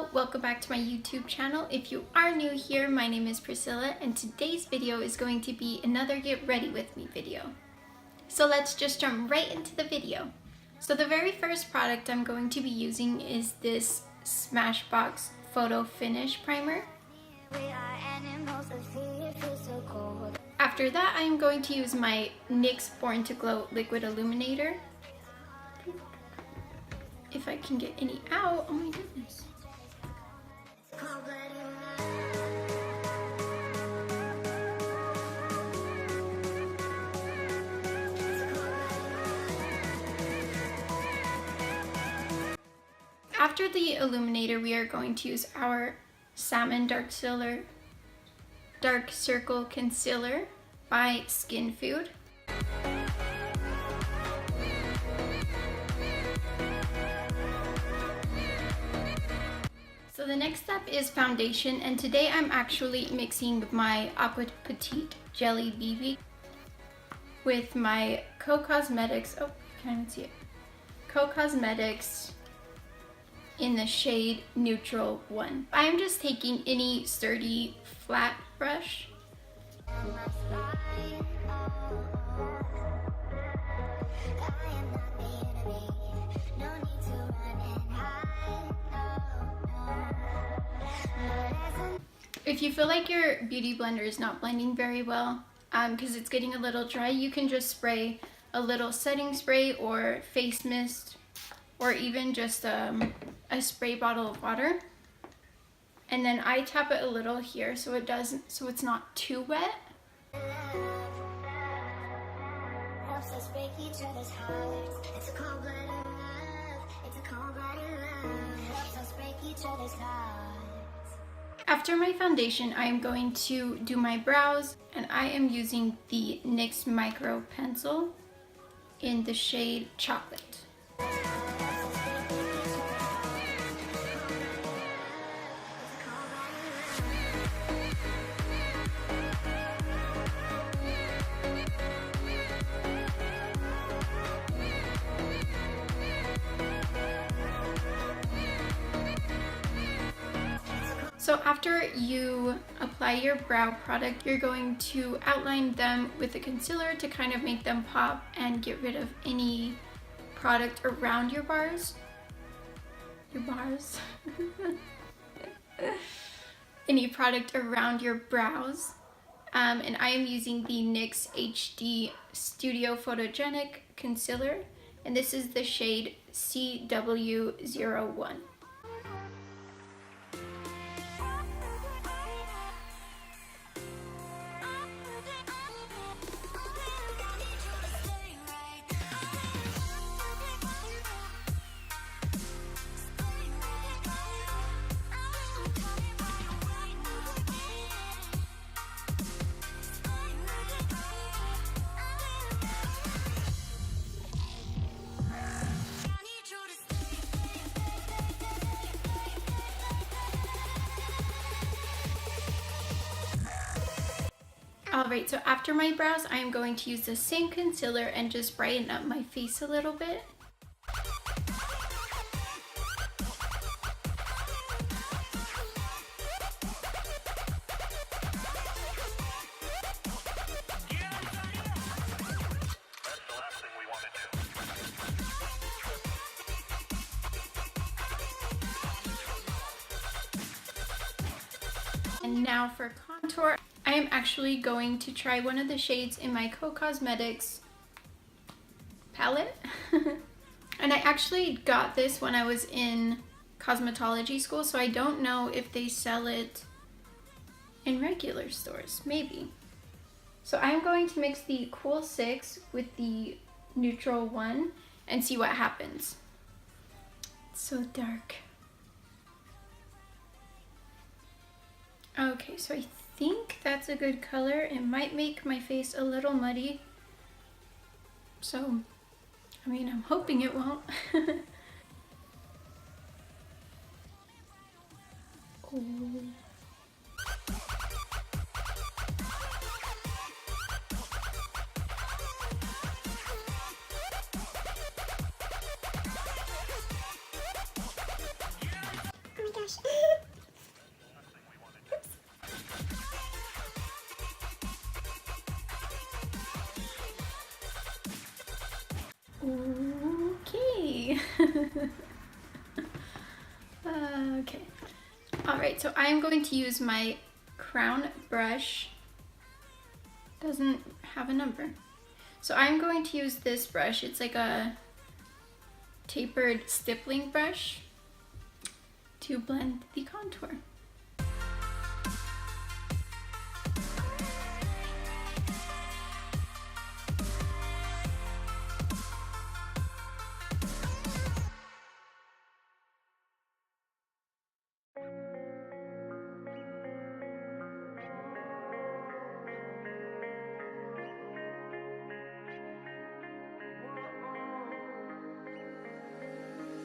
Hello, welcome back to my YouTube channel. If you are new here, my name is Priscilla and today's video is going to be another get ready with me video. So let's just jump right into the video. So the very first product I'm going to be using is this Smashbox Photo Finish Primer. After that, I'm going to use my Nyx Born to Glow Liquid Illuminator. If I can get any out, oh my goodness. After the illuminator, we are going to use our Salmon Dark Circle Concealer by Skinfood. So the next step is foundation, and today I'm actually mixing my Aqua Petite Jelly BB with my Cao Cosmetics, oh, can't even see it, Cao Cosmetics in the shade Neutral 1. I'm just taking any sturdy flat brush. If you feel like your beauty blender is not blending very well, because it's getting a little dry, you can just spray a little setting spray or face mist, or even just a spray bottle of water. And then I tap it a little here so it's not too wet. After my foundation, I am going to do my brows, and I am using the Nyx Micro pencil in the shade Chocolate. So after you apply your brow product, you're going to outline them with a concealer to kind of make them pop and get rid of any product around your bars. Any product around your brows. And I am using the NYX HD Studio Photogenic Concealer, and this is the shade CW01. Alright, so after my brows, I am going to use the same concealer and just brighten up my face a little bit. And now for contour, I am actually going to try one of the shades in my Cao Cosmetics palette. And I actually got this when I was in cosmetology school, so I don't know if they sell it in regular stores, maybe. So I'm going to mix the Cool 6 with the Neutral 1 and see what happens. It's so dark. Okay, so I think that's a good color. It might make my face a little muddy. So, I mean, I'm hoping it won't. Oh. gosh. Okay. Alright, so I am going to use my crown brush. Doesn't have a number. So I'm going to use this brush. It's like a tapered stippling brush to blend the contour.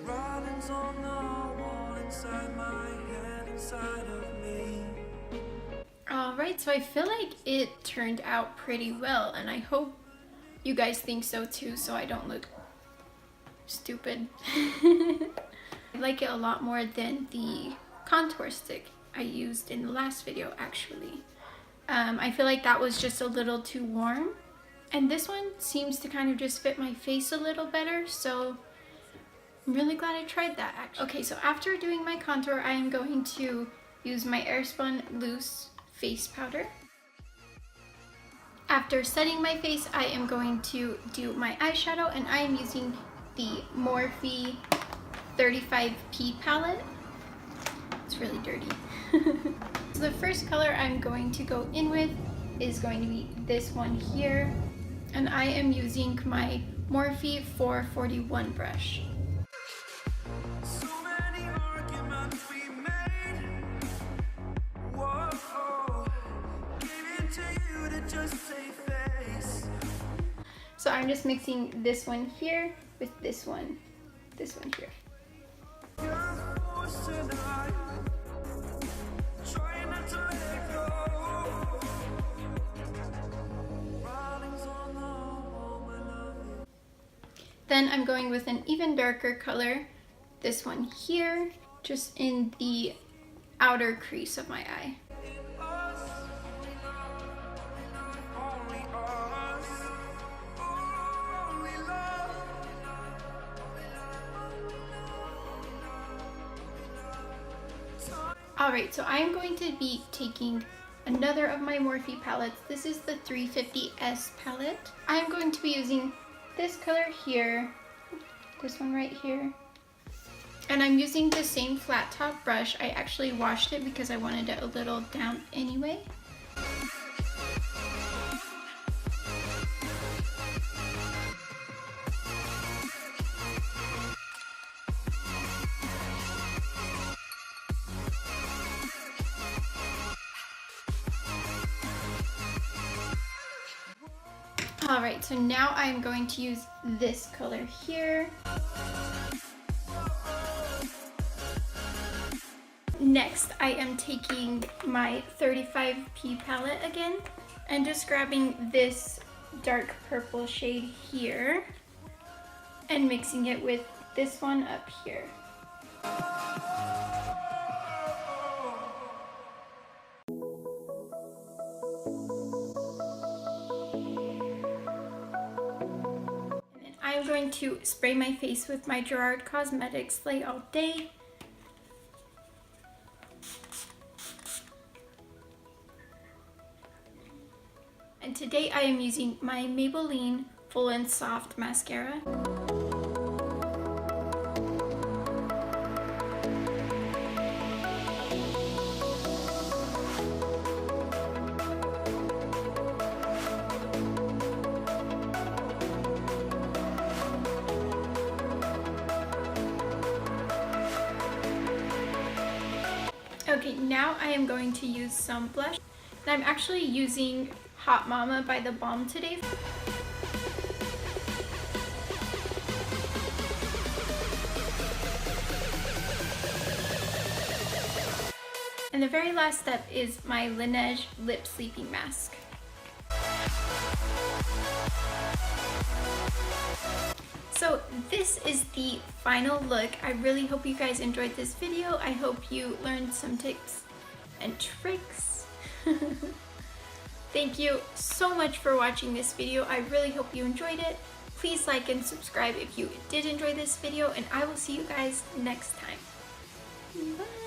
Writings on the wall inside my head, inside of me. Alright, so I feel like it turned out pretty well, and I hope you guys think so too, so I don't look stupid. I like it a lot more than the contour stick I used in the last video, actually. I feel like that was just a little too warm, and this one seems to kind of just fit my face a little better, so I'm really glad I tried that, actually. Okay, so after doing my contour, I am going to use my Airspun Loose face powder. After setting my face, I am going to do my eyeshadow, and I am using the Morphe 35P palette. It's really dirty. So the first color I'm going to go in with is going to be this one here, and I am using my Morphe 441 brush. So I'm just mixing this one here with this one here. Then I'm going with an even darker color, this one here, just in the outer crease of my eye. Alright, so I am going to be taking another of my Morphe palettes. This is the 350S palette. I am going to be using this color here, this one right here, and I'm using the same flat top brush. I actually washed it because I wanted it a little down anyway. Alright, so now I'm going to use this color here. Next, I am taking my 35P palette again and just grabbing this dark purple shade here and mixing it with this one up here. I'm going to spray my face with my Gerard Cosmetics Slay All Day. And today I am using my Maybelline Full-n-soft mascara. Okay, now I am going to use some blush. And I'm actually using Hot Mama by The Balm today. And the very last step is my Laneige Lip Sleeping Mask. So this is the final look. I really hope you guys enjoyed this video. I hope you learned some tips and tricks. Thank you so much for watching this video. I really hope you enjoyed it. Please like and subscribe if you did enjoy this video, and I will see you guys next time. Bye!